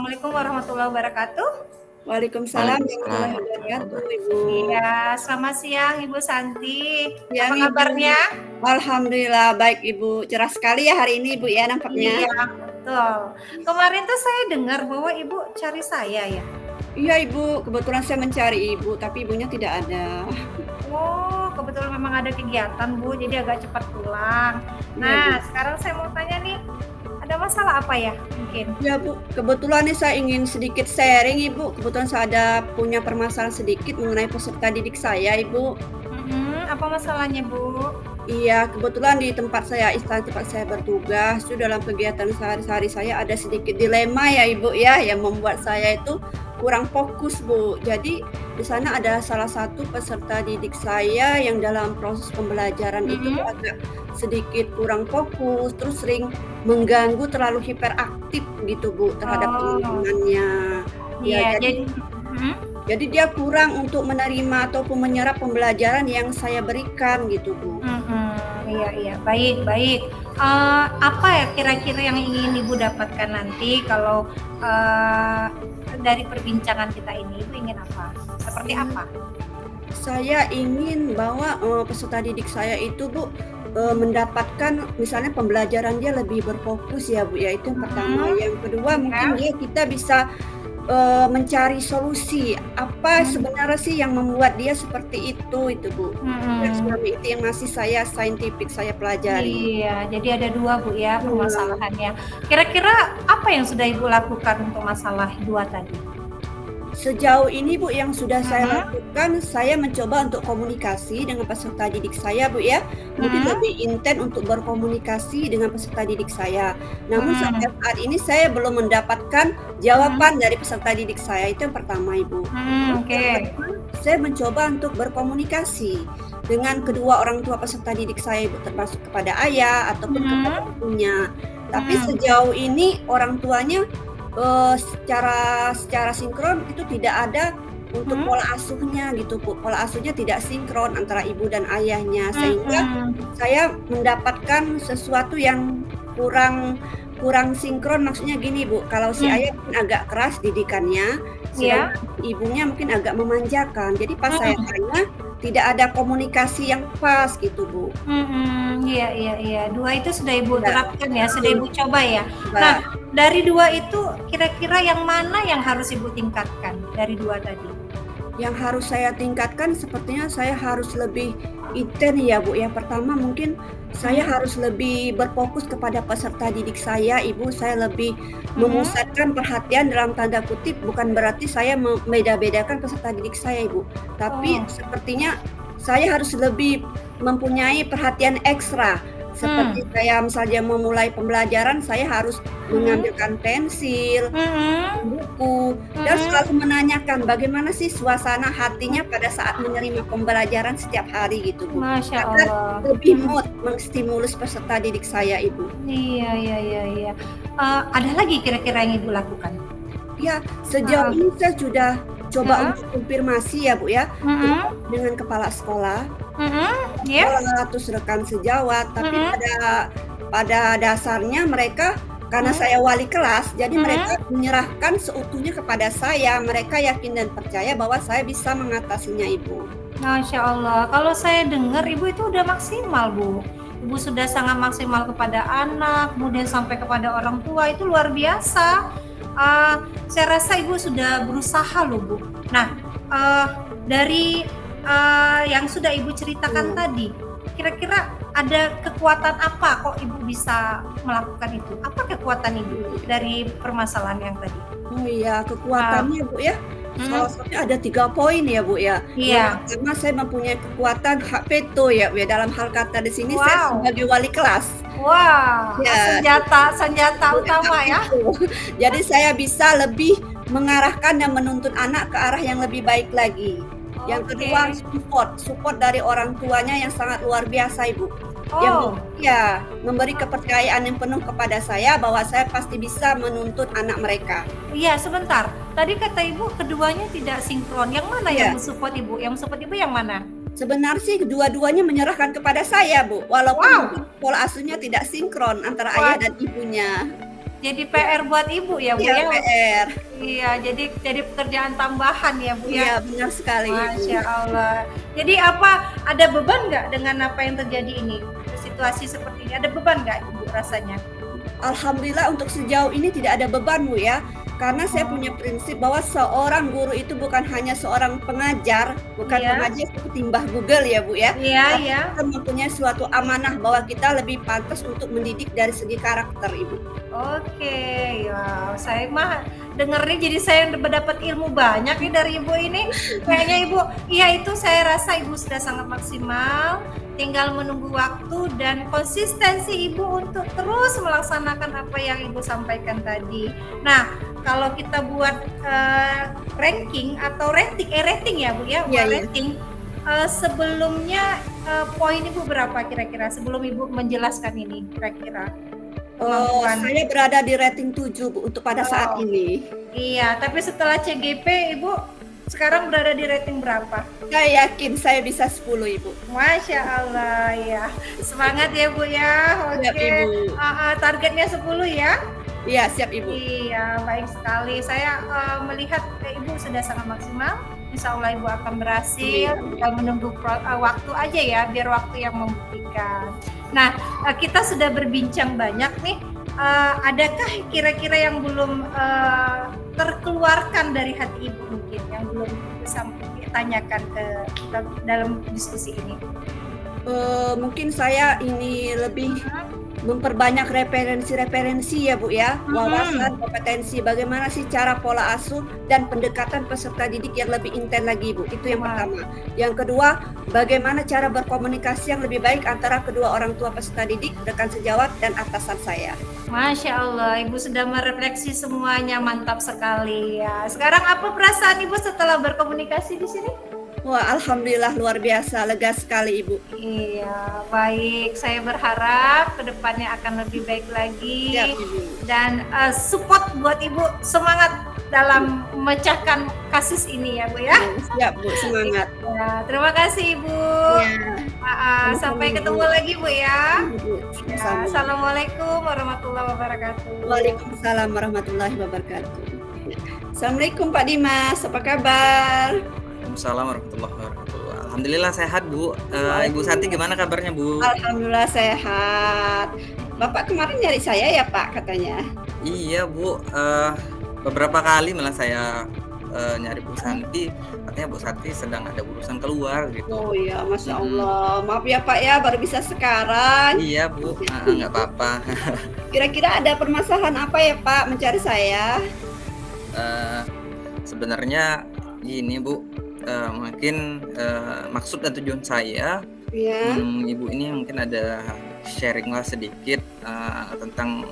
Assalamualaikum warahmatullahi wabarakatuh. Waalaikumsalam Waalaikumsalam warahmatullahi wabarakatuh, warahmatullahi Ibu. Iya, selamat siang Ibu Santi. Siang, Apa Ibu. kabarnya? Alhamdulillah baik, Ibu. Cerah sekali ya hari ini, Ibu ya nampaknya. Iya, betul. Kemarin tuh saya dengar bahwa Ibu cari saya ya. Iya, Ibu. Kebetulan saya mencari Ibu, tapi Ibunya tidak ada. Oh, kebetulan memang ada kegiatan Bu, jadi agak cepat pulang. Iya, Nah, Bu. sekarang saya mau tanya nih, ada masalah apa ya mungkin? Ya, Bu. Kebetulan nih saya ingin sedikit sharing, Ibu. Kebetulan saya ada punya permasalahan sedikit mengenai peserta didik saya, Ibu. Apa masalahnya Bu? Iya, kebetulan di tempat saya bertugas, itu dalam kegiatan sehari-hari saya ada sedikit dilema ya Ibu ya, yang membuat saya itu kurang fokus Bu. Jadi di sana ada salah satu peserta didik saya yang dalam proses pembelajaran itu agak sedikit kurang fokus, terus sering mengganggu, terlalu hiperaktif gitu Bu terhadap teman-temannya. Ya, Iya, jadi jadi dia kurang untuk menerima ataupun menyerap pembelajaran yang saya berikan gitu Bu. Iya, baik. Apa ya kira-kira yang ingin Ibu dapatkan nanti kalau dari perbincangan kita ini? Ibu ingin apa? Seperti apa? Saya ingin bahwa peserta didik saya itu Bu mendapatkan misalnya pembelajaran dia lebih berfokus ya Bu ya, itu yang pertama. Yang kedua mungkin kita bisa mencari solusi apa sebenarnya sih yang membuat dia seperti itu Bu. Dan selama itu yang masih saya pelajari. Iya, jadi ada 2 Bu ya permasalahannya. Kira-kira apa yang sudah Ibu lakukan untuk masalah 2 tadi? Sejauh ini Bu yang sudah saya lakukan, saya mencoba untuk komunikasi dengan peserta didik saya Bu ya. Mungkin lebih intens untuk berkomunikasi dengan peserta didik saya. Namun sampai saat ini saya belum mendapatkan jawaban dari peserta didik saya, itu yang pertama Ibu. Oke. Saya mencoba untuk berkomunikasi dengan kedua orang tua peserta didik saya Ibu, termasuk kepada ayah ataupun kepada ibunya. Tapi sejauh ini orang tuanya secara sinkron itu tidak ada untuk pola asuhnya gitu Bu. Pola asuhnya tidak sinkron antara ibu dan ayahnya, sehingga saya mendapatkan sesuatu yang kurang sinkron. Maksudnya gini Bu, kalau si ayah mungkin agak keras didikannya, sedangkan ibunya mungkin agak memanjakan. Jadi pas saya tanya, tidak ada komunikasi yang pas gitu Bu. Iya. 2 itu sudah Ibu terapkan ya, sudah Ibu coba ya. Nah, dari 2 itu kira-kira yang mana yang harus Ibu tingkatkan dari 2 tadi? Yang harus saya tingkatkan sepertinya saya harus lebih intens ya Bu. Yang pertama mungkin saya harus lebih berfokus kepada peserta didik saya Ibu. Saya lebih memusatkan perhatian dalam tanda kutip, bukan berarti saya membeda-bedakan peserta didik saya Ibu. Tapi sepertinya saya harus lebih mempunyai perhatian ekstra. Seperti saya misalnya memulai pembelajaran, saya harus mengambilkan pensil, buku, dan selalu menanyakan bagaimana sih suasana hatinya pada saat menerima pembelajaran setiap hari gitu Bu. Masya Karena Allah. lebih menstimulus peserta didik saya Ibu. Iya. Ada lagi kira-kira yang Ibu lakukan? Ya, sejauh ini saya sudah coba untuk konfirmasi ya Bu ya, dengan kepala sekolah, terus rekan sejawat, tapi pada dasarnya mereka karena saya wali kelas, jadi mereka menyerahkan seutuhnya kepada saya. Mereka yakin dan percaya bahwa saya bisa mengatasinya Ibu. Masya Allah, kalau saya dengar Ibu itu udah maksimal Bu. Ibu sudah sangat maksimal kepada anak, kemudian sampai kepada orang tua, itu luar biasa. Saya rasa Ibu sudah berusaha loh Bu. Nah, dari yang sudah Ibu ceritakan tadi, kira-kira ada kekuatan apa kok Ibu bisa melakukan itu? Apa kekuatan Ibu dari permasalahan yang tadi? Oh iya, kekuatannya Bu ya, salah satunya ada 3 poin ya Bu ya. Iya. Yang pertama saya mempunyai kekuatan hak veto ya Bu ya, dalam hal kata di sini saya Wow. sebagai wali kelas. Wah, Ya. senjata utama ya. Jadi saya bisa lebih mengarahkan dan menuntun anak ke arah yang lebih baik lagi. Yang kedua support dari orang tuanya yang sangat luar biasa Ibu. Yang memberi kepercayaan yang penuh kepada saya bahwa saya pasti bisa menuntun anak mereka. Iya, sebentar. Tadi kata Ibu keduanya tidak sinkron. Yang mana yang mensupport Ibu? Yang mensupport Ibu yang mana? Sebenarnya sih kedua-duanya menyerahkan kepada saya Bu, walaupun pola asuhnya tidak sinkron antara ayah dan ibunya. jadi Ya, PR buat Ibu ya, Bu, iya ya? PR. Iya, jadi pekerjaan tambahan ya, Bu, ya? Iya, benar sekali Ibu. Masya Allah. Jadi apa, ada beban nggak dengan apa yang terjadi ini? Situasi seperti ini, ada beban nggak Ibu rasanya? Alhamdulillah untuk sejauh ini tidak ada beban Bu ya, karena saya Oh, punya prinsip bahwa seorang guru itu bukan hanya seorang pengajar, bukan iya, pengajar seperti Mbah Google ya Bu ya, iya, tapi iya. kita mempunyai suatu amanah bahwa kita lebih pantas untuk mendidik dari segi karakter Ibu. Oke, wow, saya mah dengernya jadi saya mendapat ilmu banyak nih dari Ibu ini. Kayaknya Ibu, iya itu saya rasa Ibu sudah sangat maksimal, tinggal menunggu waktu dan konsistensi Ibu untuk terus melaksanakan apa yang Ibu sampaikan tadi. Nah, kalau kita buat ranking atau rating ya Bu ya, Iya buat iya. rating sebelumnya poin Ibu berapa kira-kira sebelum Ibu menjelaskan ini kira-kira kemampuan. Saya berada di rating 7 Bu, untuk pada saat Oh, ini. iya, tapi setelah CGP Ibu sekarang berada di rating berapa? Saya yakin saya bisa 10 Ibu. Masya Allah ya. Semangat ya Bu ya. Siap Oke. Ibu. Targetnya 10 ya. Iya, siap Ibu. Iya, baik sekali. Saya melihat Ibu sudah sangat maksimal. Insya Allah Ibu akan berhasil. Amin. Tinggal menunggu waktu aja ya, biar waktu yang membuktikan. Nah, kita sudah berbincang banyak nih. Adakah kira-kira yang belum terkeluarkan dari hati Ibu mungkin yang belum bisa ditanyakan ke dalam diskusi ini? Mungkin saya ini lebih memperbanyak referensi-referensi ya Bu ya, wawasan, kompetensi, bagaimana sih cara pola asuh dan pendekatan peserta didik yang lebih intens lagi Bu, itu yang Wah, pertama. Yang kedua, bagaimana cara berkomunikasi yang lebih baik antara kedua orang tua peserta didik, rekan sejawat, dan atasan saya. Masya Allah, Ibu sudah merefleksi semuanya, mantap sekali ya. Sekarang apa perasaan Ibu setelah berkomunikasi di sini? Wah, alhamdulillah luar biasa, lega sekali Ibu. Iya, baik. Saya berharap kedepannya akan lebih baik lagi Siap Ibu. dan support buat Ibu semangat dalam memecahkan kasus ini ya Bu ya. Siap Bu, semangat. Ya, terima kasih Ibu. Sampai ketemu lagi Bu ya. Ibu, Ya, sama-sama. Assalamualaikum warahmatullahi wabarakatuh. Waalaikumsalam warahmatullahi wabarakatuh. Assalamualaikum Pak Dimas, apa kabar? Waalaikumsalam warahmatullahi wabarakatuh. Alhamdulillah sehat Bu. Ibu Santi gimana kabarnya Bu? Alhamdulillah sehat. Bapak kemarin nyari saya ya Pak katanya? Iya Bu, beberapa kali malah saya nyari Bu Santi, katanya Bu Santi sedang ada urusan keluar gitu. Oh iya, Masya Mm-mm. Allah. Maaf ya Pak ya, baru bisa sekarang. Iya Bu, nggak apa-apa. Kira-kira ada permasalahan apa ya Pak mencari saya? Eh, Sebenarnya gini Bu, mungkin maksud dan tujuan saya Ya, Ibu ini mungkin ada sharing lah sedikit tentang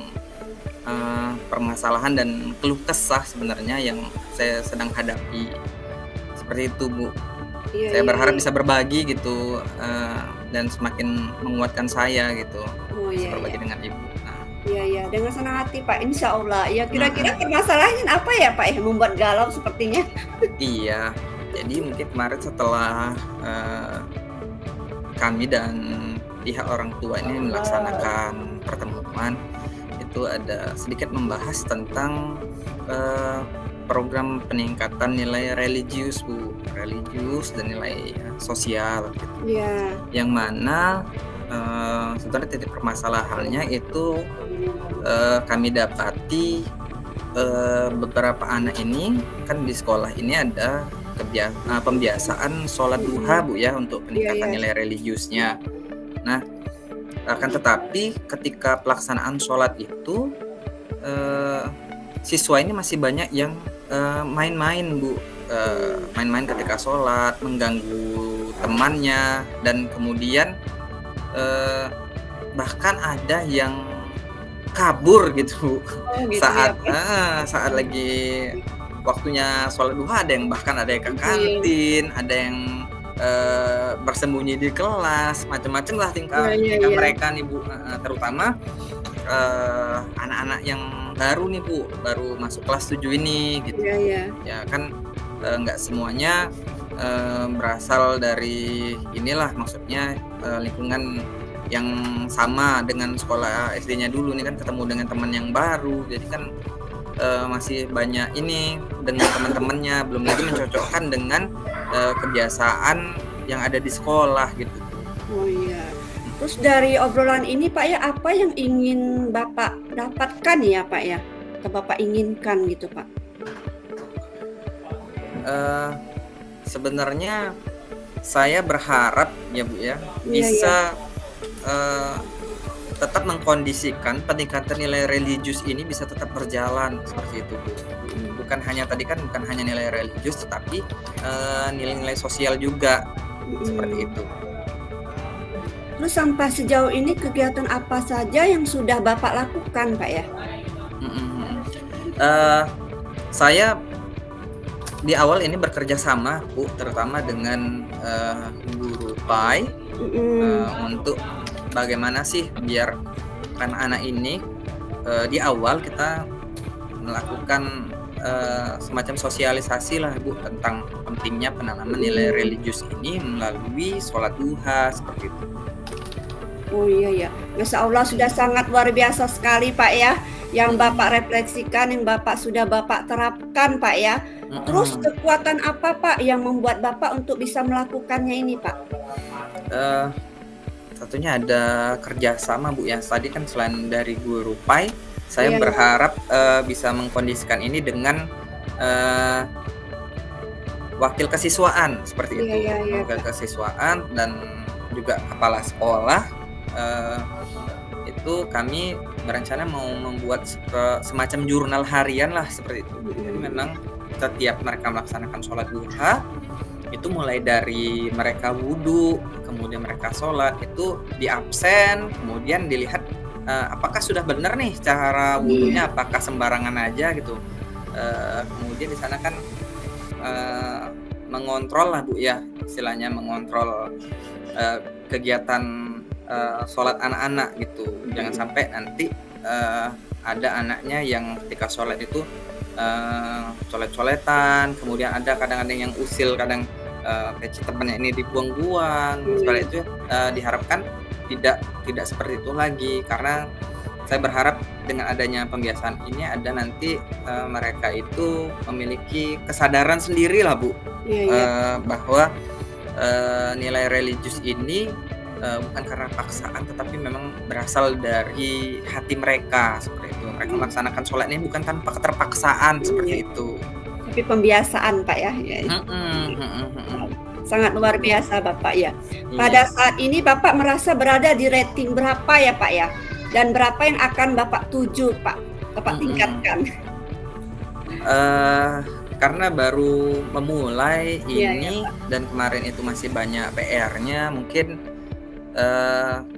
permasalahan dan keluh kesah sebenarnya yang saya sedang hadapi. Seperti itu Bu. iya, Saya iya, berharap iya. bisa berbagi gitu dan semakin menguatkan saya gitu. Oh Bisa iya, berbagi iya. dengan Ibu. Nah, Iya, iya. Dengan senang hati Pak, insya Allah. Ya kira-kira permasalahannya apa ya Pak yang membuat galau sepertinya? iya. Jadi mungkin kemarin setelah kami dan pihak orang tua ini melaksanakan pertemuan, itu ada sedikit membahas tentang program peningkatan nilai religius Bu, religius dan nilai sosial gitu. Iya. Yang mana sebenarnya titik permasalahannya itu kami dapati beberapa anak ini kan di sekolah ini ada pembiasaan sholat duha Bu ya untuk peningkatan Iya. nilai religiusnya. Nah, akan tetapi ketika pelaksanaan sholat itu siswa ini masih banyak yang main-main Bu, main-main ketika sholat, mengganggu temannya, dan kemudian bahkan ada yang kabur gitu Oh gitu saat ya Pak. saat lagi waktunya sholat duha. Ada yang bahkan ada yang ke Iya. kantin, ada yang bersembunyi di kelas, macam-macam lah tingkah Iya, tingkah iya. mereka nih Bu, terutama anak-anak yang baru nih Bu, baru masuk kelas 7 ini gitu. Iya, iya. Ya kan nggak semuanya berasal dari inilah, maksudnya lingkungan yang sama dengan sekolah SD-nya dulu nih kan, ketemu dengan teman yang baru, jadi kan masih banyak ini dengan teman-temannya, belum lagi mencocokkan dengan kebiasaan yang ada di sekolah gitu. Oh iya. Terus dari obrolan ini Pak ya, apa yang ingin Bapak dapatkan ya Pak ya? Atau Bapak inginkan gitu Pak? Sebenarnya saya berharap ya Bu ya, Iya, bisa tetap mengkondisikan peningkatan nilai religius ini bisa tetap berjalan seperti itu Bu. Bukan hanya nilai religius, tetapi nilai-nilai sosial juga seperti itu. Terus sampai sejauh ini kegiatan apa saja yang sudah Bapak lakukan Pak ya? Saya di awal ini bekerja sama Bu, terutama dengan guru PAI untuk bagaimana sih biar anak-anak ini di awal kita melakukan semacam sosialisasi lah Bu tentang pentingnya penanaman nilai religius ini melalui sholat duha seperti itu. Oh iya ya, Masya Allah sudah sangat luar biasa sekali Pak ya, yang Bapak refleksikan, yang sudah Bapak terapkan Pak ya. Terus kekuatan apa Pak yang membuat Bapak untuk bisa melakukannya ini Pak? Tentunya ada kerjasama Bu ya. Tadi kan selain dari guru PAI, saya Iya, berharap bisa mengkondisikan ini dengan wakil kesiswaan seperti itu. Iya, Wakil kesiswaan dan juga kepala sekolah. Itu kami berencana mau membuat semacam jurnal harian lah seperti itu. Jadi memang setiap mereka melaksanakan sholat duha, itu mulai dari mereka wudhu, kemudian mereka sholat itu di absen, kemudian dilihat apakah sudah benar nih cara wudhunya, apakah sembarangan aja gitu. Kemudian di sana kan mengontrol lah Bu ya, istilahnya mengontrol kegiatan sholat anak-anak gitu. Jangan sampai nanti ada anaknya yang ketika sholat itu colet-coletan, kemudian ada kadang-kadang yang usil, kadang peci temannya ini dibuang-buang. Seperti itu diharapkan tidak seperti itu lagi, karena saya berharap dengan adanya pembiasaan ini ada nanti mereka itu memiliki kesadaran sendiri lah Bu, bahwa nilai religius ini bukan karena paksaan, tetapi memang berasal dari hati mereka seperti itu. Mereka melaksanakan sholat ini bukan tanpa keterpaksaan seperti itu. Tapi pembiasaan Pak ya. Sangat luar biasa Bapak ya. Pada saat ini Bapak merasa berada di rating berapa ya Pak ya? Dan berapa yang akan Bapak tuju Pak? Bapak tingkatkan. Karena baru memulai ini dan kemarin itu masih banyak PR-nya, mungkin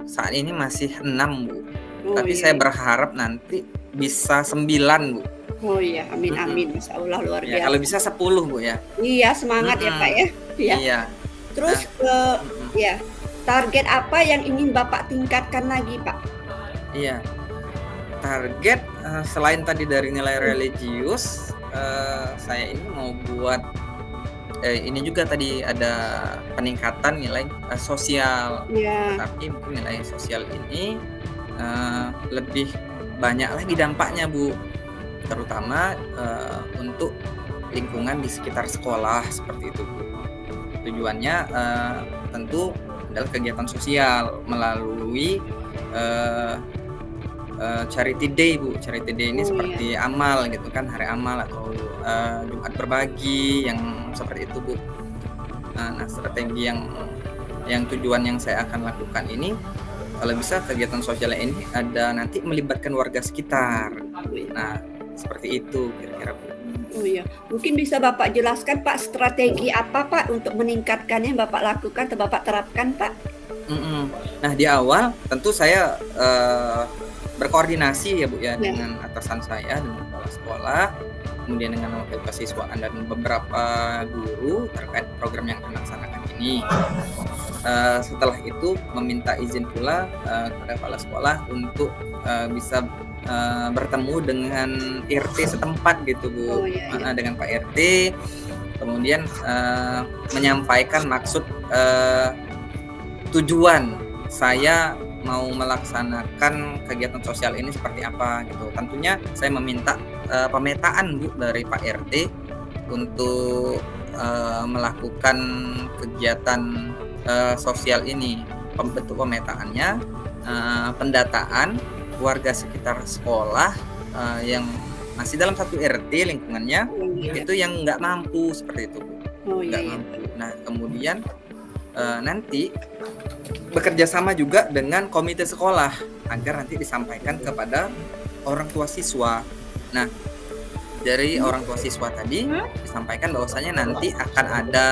saat ini masih 6 Bu. Tapi saya berharap nanti bisa 9 Bu. Oh iya, amin amin, Masya Allah luar biasa. Kalau bisa 10 Bu ya. Iya, semangat ya Pak ya. Iya. Terus target apa yang ingin Bapak tingkatkan lagi Pak? Iya. Target selain tadi dari nilai religius, saya ini mau buat ini juga tadi ada peningkatan nilai sosial. Tapi mungkin nilai sosial ini lebih banyak lagi dampaknya Bu, terutama untuk lingkungan di sekitar sekolah seperti itu Bu. Tujuannya tentu adalah kegiatan sosial melalui Charity Day Bu. Charity Day ini seperti amal gitu kan, hari amal atau Jumat berbagi yang seperti itu Bu. Nah, strategi yang tujuan yang saya akan lakukan ini, kalau bisa kegiatan sosial ini ada nanti melibatkan warga sekitar. Nah, seperti itu kira-kira Bu. Oh iya, mungkin bisa Bapak jelaskan Pak strategi apa Pak untuk meningkatkannya yang Bapak lakukan atau Bapak terapkan Pak? Nah, di awal tentu saya berkoordinasi ya Bu ya dengan atasan saya, dengan kepala sekolah, kemudian dengan wakil kesiswaan dan beberapa guru terkait program yang akan dilaksanakan ini. Setelah itu meminta izin pula kepada kepala sekolah untuk bisa bertemu dengan RT setempat gitu Bu, dengan Pak RT, kemudian menyampaikan maksud tujuan saya mau melaksanakan kegiatan sosial ini seperti apa gitu. Tentunya saya meminta pemetaan Bu dari Pak RT untuk melakukan kegiatan sosial ini. Bentuk pemetaannya, pendataan warga sekitar sekolah yang masih dalam satu RT lingkungannya itu yang nggak mampu seperti itu Bu. Nggak mampu. Nah kemudian nanti bekerja sama juga dengan komite sekolah agar nanti disampaikan kepada orang tua siswa. Nah dari orang tua siswa tadi disampaikan bahwasanya nanti akan ada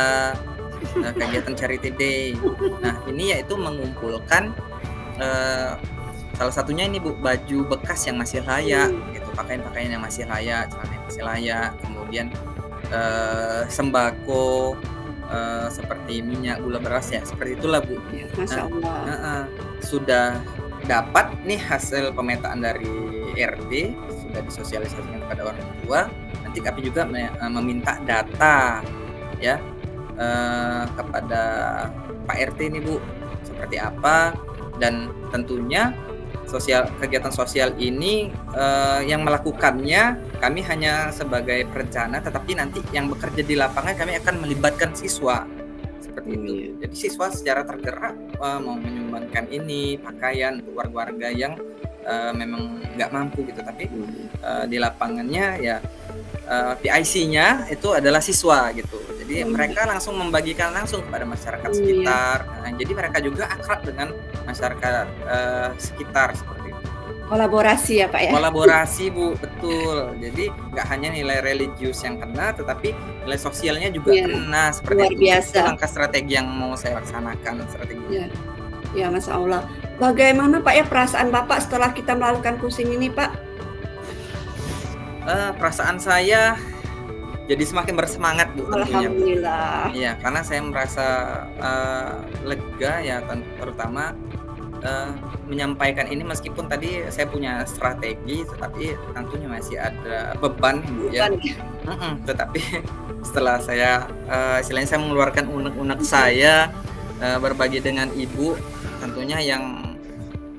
kegiatan charity day. Nah ini yaitu mengumpulkan salah satunya ini Bu, baju bekas yang masih layak gitu, pakaian-pakaian yang masih layak, celana yang masih layak, kemudian sembako seperti minyak, gula, beras ya, seperti itulah Bu. Masya Allah. Sudah dapat nih hasil pemetaan dari RT, sudah disosialisasikan kepada orang tua. Nanti kami juga meminta data ya kepada Pak RT ini Bu, seperti apa, dan tentunya kegiatan sosial ini yang melakukannya kami hanya sebagai perencana, tetapi nanti yang bekerja di lapangan kami akan melibatkan siswa seperti itu. Jadi siswa secara tergerak mau menyumbangkan ini pakaian untuk warga-warga yang memang nggak mampu gitu, tapi di lapangannya ya PIC-nya itu adalah siswa gitu. Jadi mereka langsung membagikan langsung kepada masyarakat sekitar. Nah, jadi mereka juga akrab dengan masyarakat sekitar seperti itu. Kolaborasi ya Pak ya? Kolaborasi Bu, betul. Jadi nggak hanya nilai religius yang kena, tetapi nilai sosialnya juga kena seperti luar itu. biasa. Itu langkah strategi yang mau saya laksanakan strateginya. Ya Masya Allah. Bagaimana Pak ya perasaan Bapak setelah kita melakukan kursing ini Pak? Perasaan saya jadi semakin bersemangat Bu tentunya. Alhamdulillah. Iya, karena saya merasa lega ya, terutama menyampaikan ini meskipun tadi saya punya strategi, tetapi tentunya masih ada beban Bu ya. Tetapi setelah saya istilahnya saya mengeluarkan unek-unek saya berbagi dengan Ibu, tentunya yang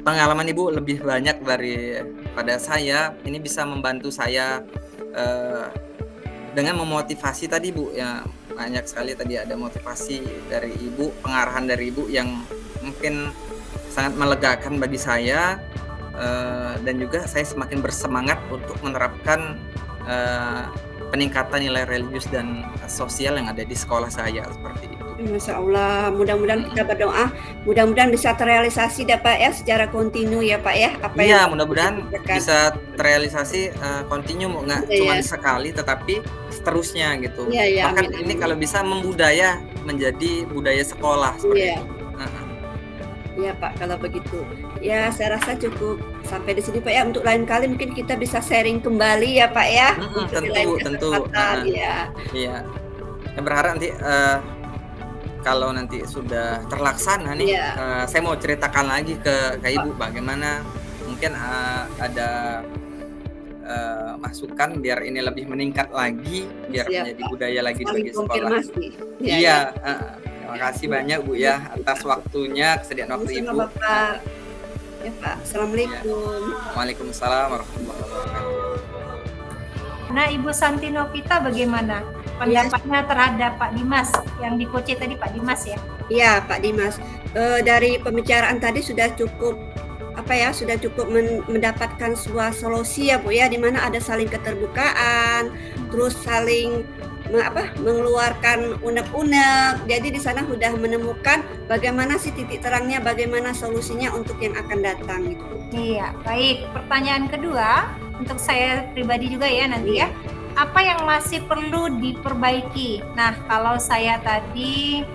pengalaman Ibu lebih banyak daripada saya, ini bisa membantu saya dengan memotivasi tadi Bu ya, banyak sekali tadi ada motivasi dari Ibu, pengarahan dari Ibu yang mungkin sangat melegakan bagi saya, dan juga saya semakin bersemangat untuk menerapkan peningkatan nilai religius dan sosial yang ada di sekolah saya seperti itu. Masya Allah, mudah-mudahan kita berdoa, mudah-mudahan bisa terrealisasi Pak ya secara kontinu ya Pak ya. Iya, mudah-mudahan bisa terrealisasi kontinu, nggak cuma sekali, tetapi seterusnya gitu. Bahkan ini kalau bisa membudaya menjadi budaya sekolah seperti itu. Iya Pak, kalau begitu. Ya saya rasa cukup sampai di sini Pak ya. Untuk lain kali mungkin kita bisa sharing kembali ya Pak ya. Tentu. Iya. Saya berharap nanti kalau nanti sudah terlaksana nih, saya mau ceritakan lagi ke Ibu bagaimana mungkin ada masukan biar ini lebih meningkat lagi, biar menjadi budaya lagi bagi sekolah. Iya. Terima kasih banyak Bu ya atas waktunya, kesediaan waktu Ibu. Bapak. Ya Pak, Assalamualaikum. Waalaikumsalam warahmatullahi wabarakatuh. Nah Ibu Santi Novita bagaimana pendapatnya terhadap Pak Dimas yang di-coach tadi Pak Dimas ya? Iya Pak Dimas, dari pembicaraan tadi sudah cukup mendapatkan sebuah solusi ya Bu ya, di mana ada saling keterbukaan, terus saling mengeluarkan unek-unek. Jadi di sana sudah menemukan bagaimana sih titik terangnya, bagaimana solusinya untuk yang akan datang gitu. Iya, baik. Pertanyaan kedua untuk saya pribadi juga ya nanti ya. Apa yang masih perlu diperbaiki? Nah, kalau saya tadi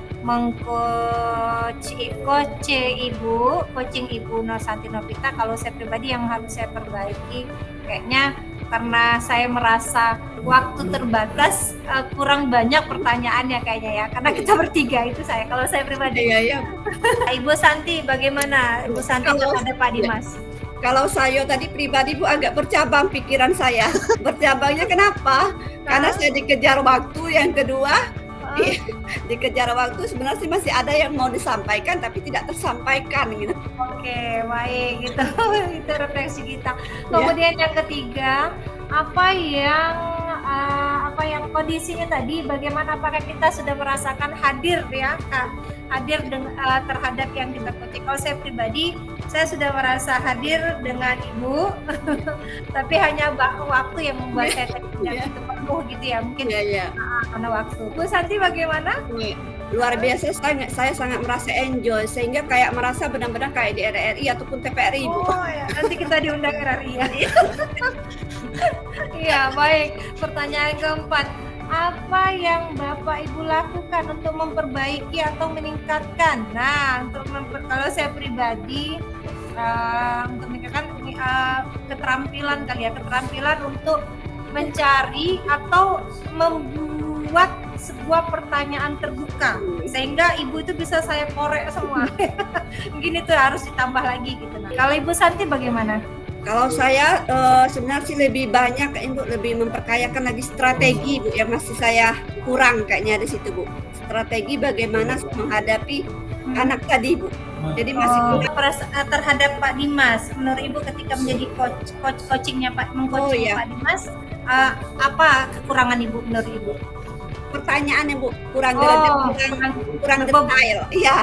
coaching Ibu Nur Santi Novita, kalau saya pribadi yang harus saya perbaiki kayaknya karena saya merasa waktu terbatas, kurang banyak pertanyaannya kayaknya ya, karena kita bertiga itu saya, kalau saya pribadi. Iya. Ibu Santi bagaimana Ibu Santi terhadap Pak Dimas? Kalau saya tadi pribadi Bu agak bercabang pikiran saya. Bercabangnya kenapa? Karena saya dikejar waktu, yang kedua dikejar waktu sebenarnya sih masih ada yang mau disampaikan tapi tidak tersampaikan gitu. Oke, baik gitu. Itu refleksi kita. Ya, Kemudian yang ketiga, apa yang apa yang kondisinya tadi bagaimana apakah kita sudah merasakan hadir ya, Kak? Hadir terhadap yang kita coaching. Kalau saya pribadi, saya sudah merasa hadir dengan Ibu, tapi hanya waktu yang membuat saya tidak ya, begitu penuh gitu ya, mungkin ya, ya. karena waktu. Bu Santi bagaimana? Luar biasa, saya sangat merasa enjoy sehingga kayak merasa benar-benar kayak di RRI ataupun TVRI, Bu. Oh ya, nanti kita diundang RRI ya. Iya, baik. Pertanyaan keempat, apa yang Bapak Ibu lakukan untuk memperbaiki atau meningkatkan? Nah, kalau saya pribadi untuk meningkatkan keterampilan kali ya, keterampilan untuk mencari atau membuat sebuah pertanyaan terbuka sehingga Ibu itu bisa saya korek semua. Mungkin itu harus ditambah lagi gitu. Nah, kalau Ibu Santi bagaimana? Kalau saya sebenarnya sih lebih banyak Ibu lebih memperkayakan lagi strategi Bu yang masih saya kurang kayaknya di situ Bu. Strategi bagaimana menghadapi anak tadi Bu. Jadi masih kurang. Terhadap Pak Dimas, menurut Ibu ketika menjadi coachingnya Pak, mengcoaching iya. Pak Dimas, apa kekurangan Ibu menurut Ibu? Pertanyaan yang Bu kurang kurang detail. Iya.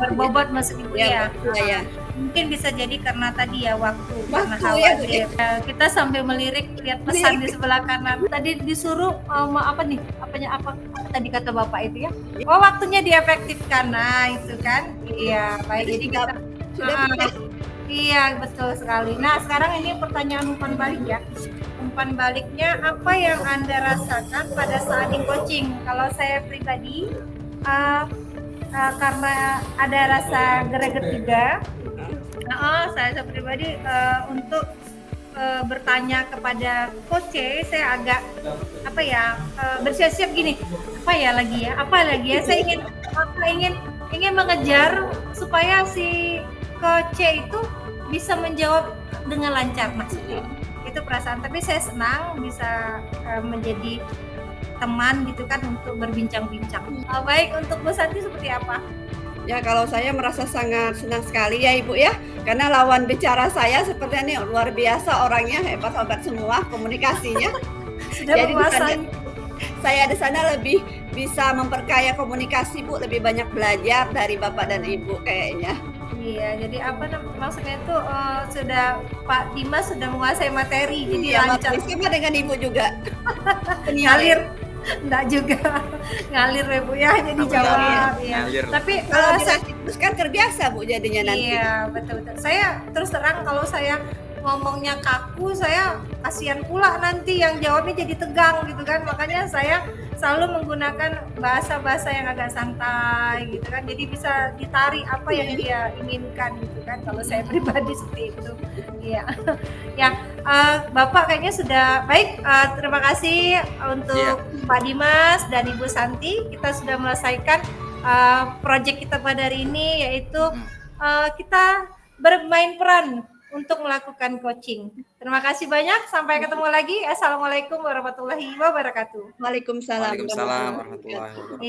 Berbobot maksud Ibu ya. Ya. Mungkin bisa jadi karena tadi ya waktu karena Waktu ya, Bu, khawatir. Kita sambil melirik lihat pesan di sebelah kanan. Tadi disuruh apa nih? Apa tadi kata Bapak itu ya? Oh, waktunya diefektifkan. Nah, itu kan. Iya, baik. Jadi kita iya, betul sekali. Nah, sekarang ini pertanyaan umpan balik ya. Umpan baliknya apa yang Anda rasakan pada saat di coaching? Kalau saya pribadi karena ada rasa greget juga, saya pribadi untuk bertanya kepada coach, saya agak bersiap-siap gini, apa lagi ya, saya ingin mengejar supaya si coach itu bisa menjawab dengan lancar maksudnya. Itu perasaan, tapi saya senang bisa menjadi teman gitu kan untuk berbincang-bincang. Baik, untuk Bu Santi seperti apa? Ya, kalau saya merasa sangat senang sekali ya Ibu ya, karena lawan bicara saya sepertinya ini luar biasa orangnya, hebat semua komunikasinya. Sudah Jadi menguasai. Saya di sana lebih bisa memperkaya komunikasi Bu, lebih banyak belajar dari Bapak dan Ibu kayaknya. Iya, jadi maksudnya itu sudah Pak Dimas sudah menguasai materi, jadi lancar. Sama dengan Ibu juga. Ngalir, enggak juga ngalir ya Bu ya, jadi jawab ya. Tapi kalau terus kan terbiasa Bu jadinya nanti. Iya, betul. Saya terus terang kalau saya ngomongnya kaku, saya kasihan pula nanti yang jawabnya jadi tegang gitu kan. Makanya saya selalu menggunakan bahasa-bahasa yang agak santai gitu kan. Jadi bisa ditarik apa yang dia inginkan gitu kan. Kalau saya pribadi seperti itu. Iya. Ya, Bapak kayaknya sudah baik. Terima kasih untuk Pak Dimas dan Ibu Santi. Kita sudah melesaikan proyek kita pada hari ini, yaitu kita bermain peran untuk melakukan coaching. Terima kasih banyak. Sampai ketemu lagi. Assalamualaikum warahmatullahi wabarakatuh. Waalaikumsalam warahmatullahi wabarakatuh.